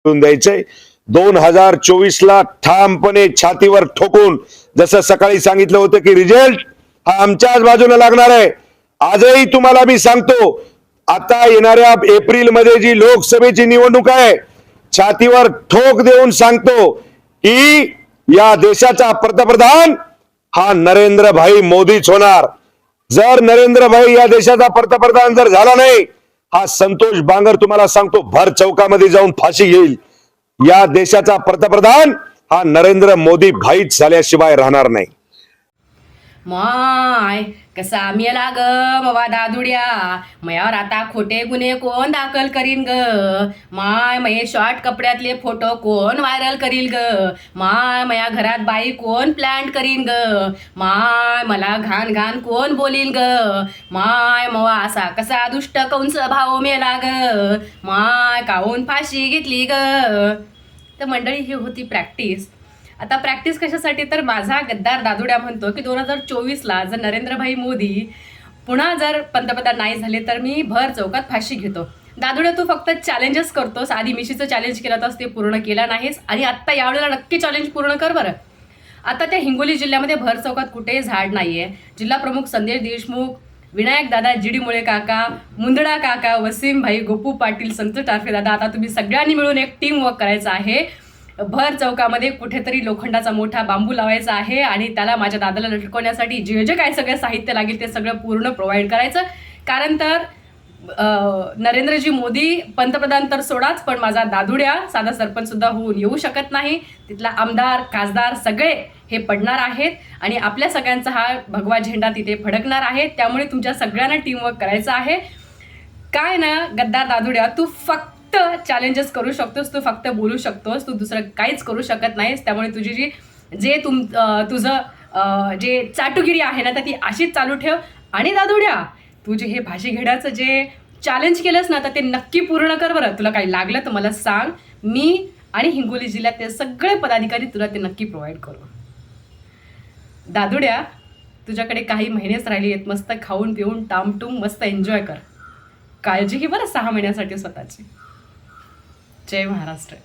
द्यायचंय 2024ला ठामपणे छातीवर ठोकून, जसं सकाळी सांगितलं होतं की रिझल्ट हा आमच्याच बाजूने लागणार आहे, आजही तुम्हाला मी सांगतो, आता येणाऱ्या एप्रिल मध्ये जी लोकसभेची निवडणूक आहे, छातीवर ठोक देऊन सांगतो की या देशाचा पंतप्रधान हा नरेंद्रभाई मोदीच होणार. जर नरेंद्रभाई या देशाचा पंतप्रधान जर झाला नाही, हा संतोष बांगर तुम्हाला सांगतो भर चौकामध्ये जाऊन फाशी घेईल. या देशाचा पंतप्रधान हा नरेंद्र मोदी भाईच झाल्याशिवाय राहणार नाही. माय कसा मेला ग मवा दादुड्या, मयावर आता खोटे गुन्हे कोण दाखल करीन ग. माय मये शॉर्ट कपड्यातले फोटो कोण व्हायरल करील ग. माय मया घरात बाई कोण प्लॅन करीन ग. माय मला घाण घाण कोण बोलील ग. माय मवा असा कसा दुष्ट कंस भाऊ मेला ग. माय काहून फाशी घेतली ग. तर मंडळी ही होती प्रॅक्टिस. आता प्रॅक्टिस कशासाठी, तर माझा गद्दार दादुड्या म्हणतो की 2024ला जर नरेंद्रभाई मोदी पुन्हा जर पंतप्रधान नाही झाले तर मी भर चौकात फाशी घेतो. दादुड्या तू फक्त चॅलेंजेस करतोस, आधी मिशीचं चॅलेंज केलं होतंस ते पूर्ण केलं नाहीस, आणि आत्ता यावेळेला नक्की चॅलेंज पूर्ण कर बरं. आता त्या हिंगोली जिल्ह्यामध्ये भर चौकात कुठेही झाड नाहीये. जिल्हा प्रमुख संदेश देशमुख, विनायक दादा जिडी मुळे काका, मुंदडा काका, वसीम भाई, गोपू पाटील, संत टारफे दादा, आता तुम्ही सगळ्यांनी मिळून एक टीम वर्क करायचं आहे. भर चौकामध्ये कुठेतरी लोखंडाचा मोठा बांबू लावायचा आहे आणि त्याला माझ्या दादाला लटकवण्यासाठी जे जे काय सगळं साहित्य लागेल ते सगळं पूर्ण प्रोव्हाइड करायचं. कारण तर नरेंद्रजी मोदी पंतप्रधान तर सोडाच, पण माझा दादुड्या साधा सरपंच सुद्धा होऊन येऊ शकत नाही. तिथला आमदार खासदार सगळे हे पडणार आहेत आणि आपल्या सगळ्यांचा हा भगवा झेंडा तिथे फडकणार आहे. त्यामुळे तुमच्या सगळ्यांना टीमवर्क करायचं आहे. काय ना गद्दार दादुड्या, तू फक्त चॅलेंजेस करू शकतोस, तू फक्त बोलू शकतोस, तू दुसरं काहीच करू शकत नाहीस. त्यामुळे तुझी तुझं जे चाटुगिरी आहे ना तर ती अशीच चालू ठेव. आणि दादुड्या तुझे हे भाषी घेण्याचं जे चॅलेंज केलंस ना तर ते नक्की पूर्ण कर बरं. तुला काही लागलं तर मला सांग, मी आणि हिंगोली जिल्ह्यात सगळे पदाधिकारी तुला ते नक्की प्रोव्हाइड करू. दादुड्या तुझ्याकडे काही महिनेच राहिली आहेत, मस्त खाऊन पिऊन टामटूम मस्त एन्जॉय कर. काळजी घे बरं 6 महिन्यासाठी स्वतःची. जय महाराष्ट्र.